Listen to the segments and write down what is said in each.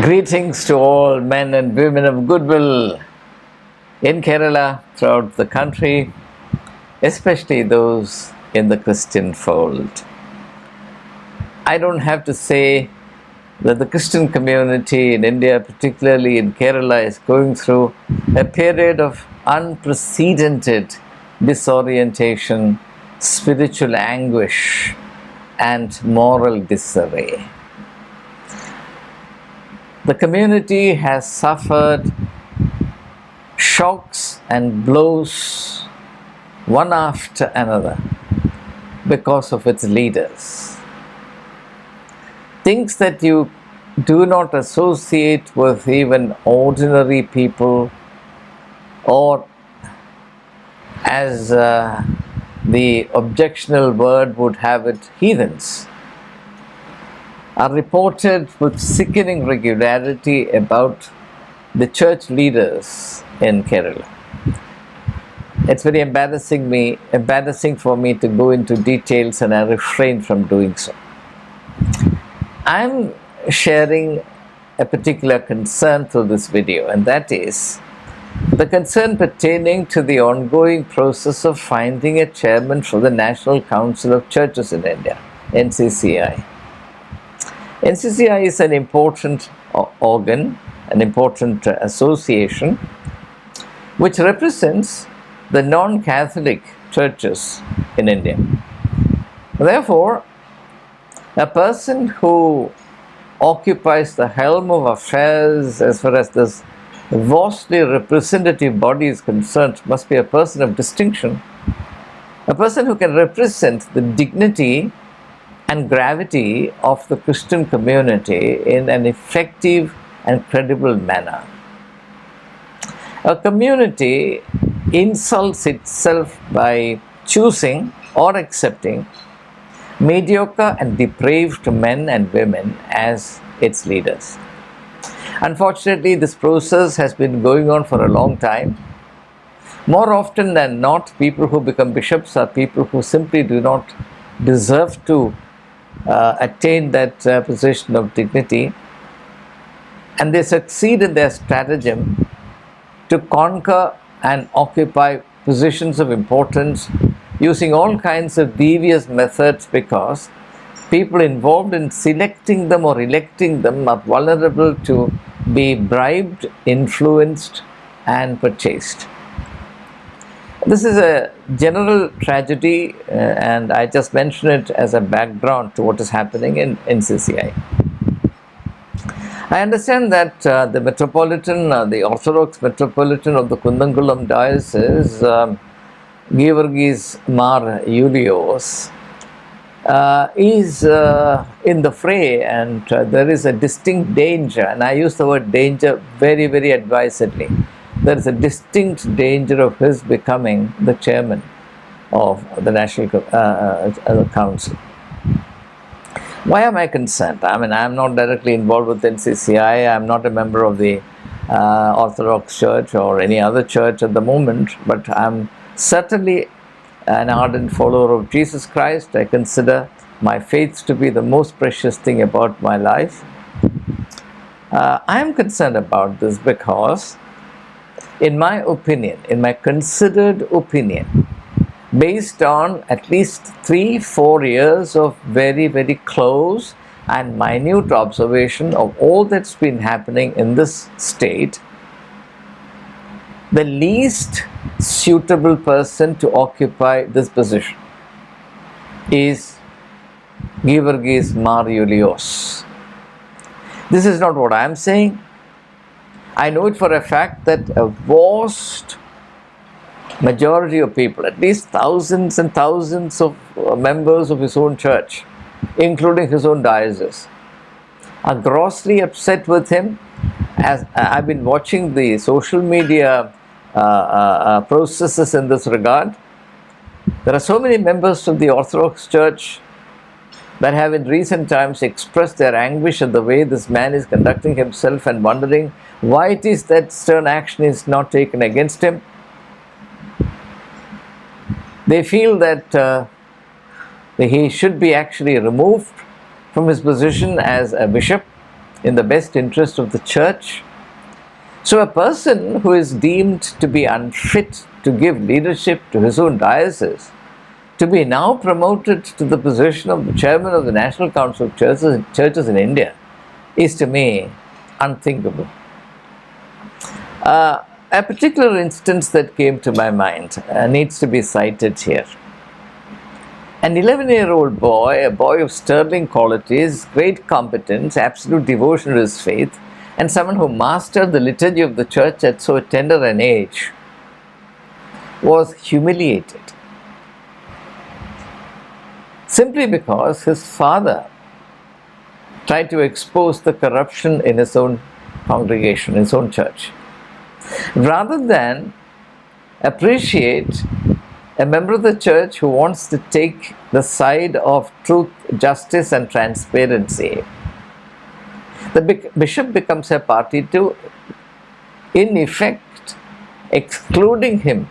Greetings to all men and women of goodwill in Kerala, throughout the country, especially those in the Christian fold. I don't have to say that the Christian community in India, particularly in Kerala, is going through a period of unprecedented disorientation, spiritual anguish, and moral disarray. The community has suffered shocks and blows one after another because of its leaders. Things that you do not associate with even ordinary people, or as the objectionable word would have it, heathens, are reported with sickening regularity about the church leaders in Kerala. It's very embarrassing for me to go into details, and I refrain from doing so. I'm sharing a particular concern through this video, and that is the concern pertaining to the ongoing process of finding a chairman for the National Council of Churches in India, NCCI. NCCI is an important organ, an important association, which represents the non-Catholic churches in India. Therefore, a person who occupies the helm of affairs as far as this vastly representative body is concerned must be a person of distinction, a person who can represent the dignity and gravity of the Christian community in an effective and credible manner. A community insults itself by choosing or accepting mediocre and depraved men and women as its leaders. Unfortunately, this process has been going on for a long time. More often than not, people who become bishops are people who simply do not deserve to attain that position of dignity, and they succeed in their stratagem to conquer and occupy positions of importance using all kinds of devious methods, because people involved in selecting them or electing them are vulnerable to be bribed, influenced, and purchased. This is a general tragedy, and I just mention it as a background to what is happening in NCCI. I understand that the metropolitan, the Orthodox metropolitan of the Kundankulam diocese, Geevarghese Mar Yulios, is in the fray, and there is a distinct danger, and I use the word danger very, very advisedly. There is a distinct danger of his becoming the chairman of the National Council. Why am I concerned? I mean, I am not directly involved with NCCI. I am not a member of the Orthodox Church or any other church at the moment, but I am certainly an ardent follower of Jesus Christ. I consider my faith to be the most precious thing about my life. I am concerned about this because, in my opinion, in my considered opinion, based on at least 3-4 years of very, very close and minute observation of all that's been happening in this state, the least suitable person to occupy this position is Geevarghese Mar Yulios. This is not what I am saying. I know it for a fact that a vast majority of people, at least thousands and thousands of members of his own church, including his own diocese, are grossly upset with him. As I've been watching the social media processes in this regard, there are so many members of the Orthodox Church that have in recent times expressed their anguish at the way this man is conducting himself, and wondering why it is that stern action is not taken against him. They feel that he should be actually removed from his position as a bishop, in the best interest of the church. So a person who is deemed to be unfit to give leadership to his own diocese, to be now promoted to the position of the chairman of the National Council of Churches in India, is to me unthinkable. A particular instance that came to my mind needs to be cited here. An 11-year-old boy, a boy of sterling qualities, great competence, absolute devotion to his faith, and someone who mastered the liturgy of the church at so tender an age, was humiliated simply because his father tried to expose the corruption in his own congregation, his own church. Rather than appreciate a member of the church who wants to take the side of truth, justice and transparency, the bishop becomes a party to, in effect, excluding him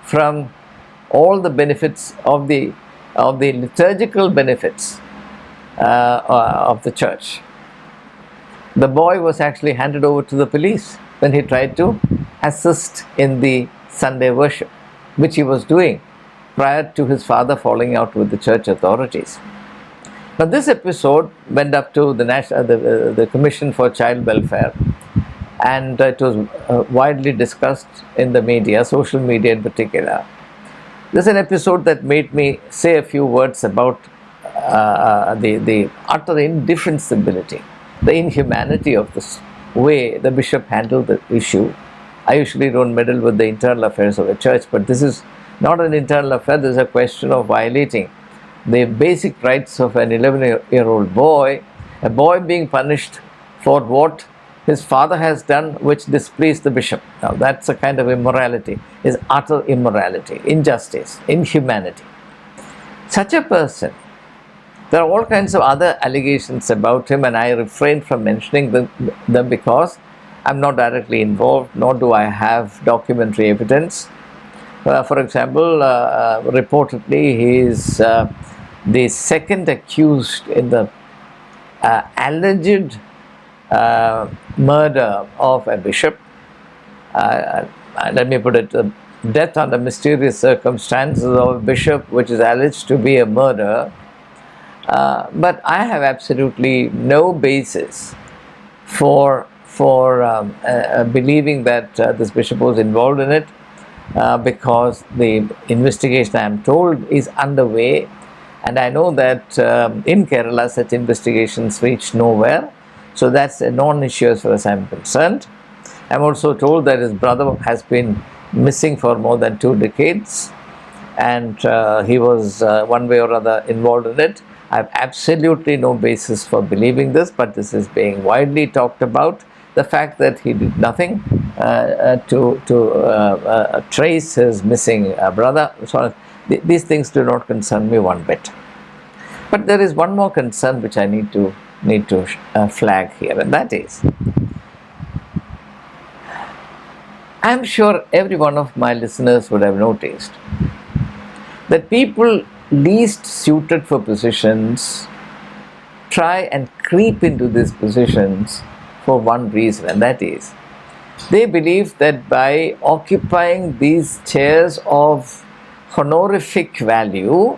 from all the benefits of the liturgical benefits of the church. The boy was actually handed over to the police when he tried to assist in the Sunday worship, which he was doing prior to his father falling out with the church authorities. Now this episode went up to the Commission for Child Welfare, and it was widely discussed in the media, social media in particular. This is an episode that made me say a few words about the utter indefensibility, the inhumanity of this way the bishop handled the issue. I usually don't meddle with the internal affairs of the church, but this is not an internal affair. This is a question of violating the basic rights of an 11-year-old boy, a boy being punished for what his father has done which displeased the bishop. Now that's a kind of immorality, is utter immorality, injustice, inhumanity. Such a person, there are all kinds of other allegations about him, and I refrain from mentioning them because I'm not directly involved, nor do I have documentary evidence. For example, reportedly he is the second accused in the alleged murder of a bishop. Let me put it, death under mysterious circumstances of a bishop, which is alleged to be a murder. But I have absolutely no basis for believing that this bishop was involved in it, because the investigation, I am told, is underway, and I know that in Kerala such investigations reach nowhere, so that's a non-issue as far as I am concerned. I am also told that his brother has been missing for more than 2 decades, and he was one way or other involved in it. I have absolutely no basis for believing this, but this is being widely talked about. The fact that he did nothing to trace his missing brother, so these things do not concern me one bit. But there is one more concern which I need to flag here, and that is, I am sure every one of my listeners would have noticed that people least suited for positions try and creep into these positions for one reason, and that is, they believe that by occupying these chairs of honorific value,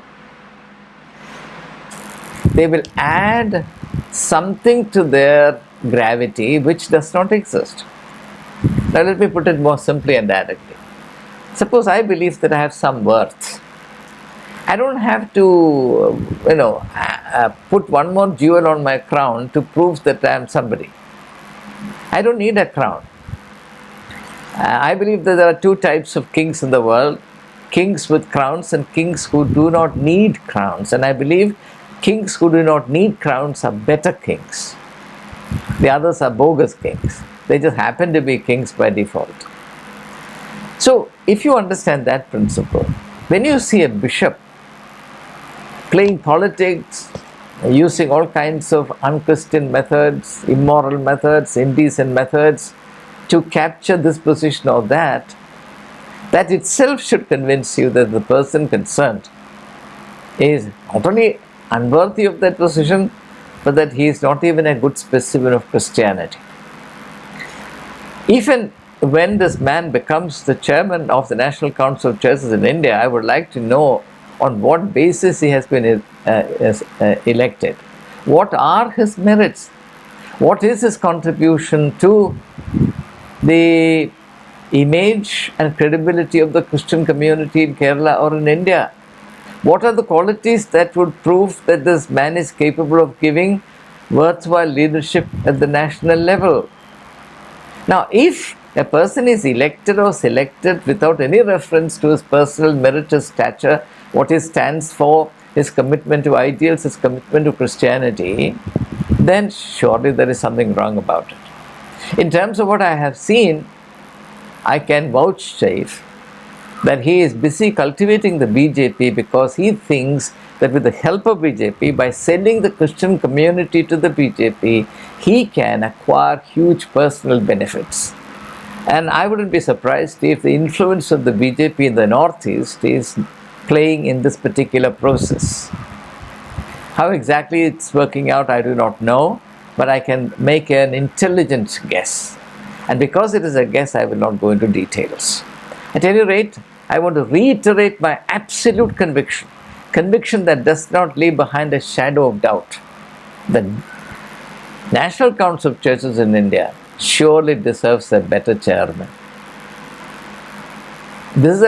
they will add something to their gravity which does not exist. Now let me put it more simply and directly. Suppose I believe that I have some worth. I don't have to, put one more jewel on my crown to prove that I am somebody. I don't need a crown. I believe that there are 2 types of kings in the world: kings with crowns and kings who do not need crowns. And I believe kings who do not need crowns are better kings. The others are bogus kings. They just happen to be kings by default. So, if you understand that principle, when you see a bishop playing politics, using all kinds of unchristian methods, immoral methods, indecent methods to capture this position or that itself should convince you that the person concerned is not only unworthy of that position, but that he is not even a good specimen of Christianity. Even when this man becomes the chairman of the National Council of Churches in India, I would like to know on what basis he has been elected. What are his merits? What is his contribution to the image and credibility of the Christian community in Kerala or in India? What are the qualities that would prove that this man is capable of giving worthwhile leadership at the national level? Now, if a person is elected or selected without any reference to his personal merit, his stature, what he stands for, his commitment to ideals, his commitment to Christianity, then surely there is something wrong about it. In terms of what I have seen, I can vouchsafe that he is busy cultivating the BJP because he thinks that with the help of BJP, by sending the Christian community to the BJP, he can acquire huge personal benefits. And I wouldn't be surprised if the influence of the BJP in the Northeast is playing in this particular process. How exactly it's working out, I do not know, but I can make an intelligent guess. And because it is a guess, I will not go into details. At any rate, I want to reiterate my absolute conviction that does not leave behind a shadow of doubt. The National Council of Churches in India surely deserves a better chairman. This is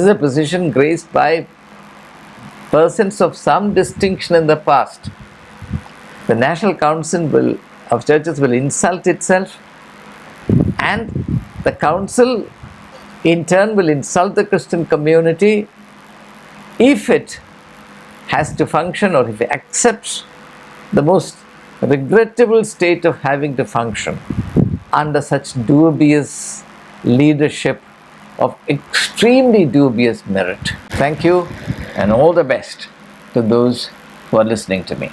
a position graced by persons of some distinction in the past. The National Council of Churches will insult itself, and the council in turn will insult the Christian community if it has to function, or if it accepts the most regrettable state of having to function under such dubious leadership of extremely dubious merit. Thank you, and all the best to those who are listening to me.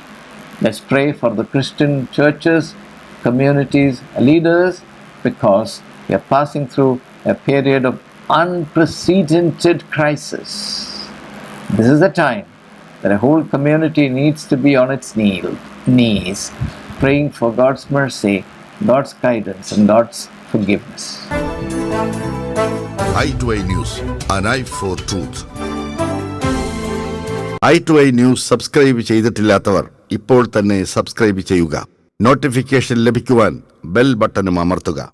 Let's pray for the Christian churches, communities, leaders, because we are passing through a period of unprecedented crisis. This is the time that a whole community needs to be on its knees, praying for God's mercy, God's guidance, and God's forgiveness. I2I News, an eye for truth. I2I News subscribe ചെയ്തിട്ടില്ലാത്തവർ ഇപ്പോൾ തന്നെ subscribe ചെയ്യുക. Notification ലഭിക്കുവാൻ bell ബട്ടണും അമർത്തുക.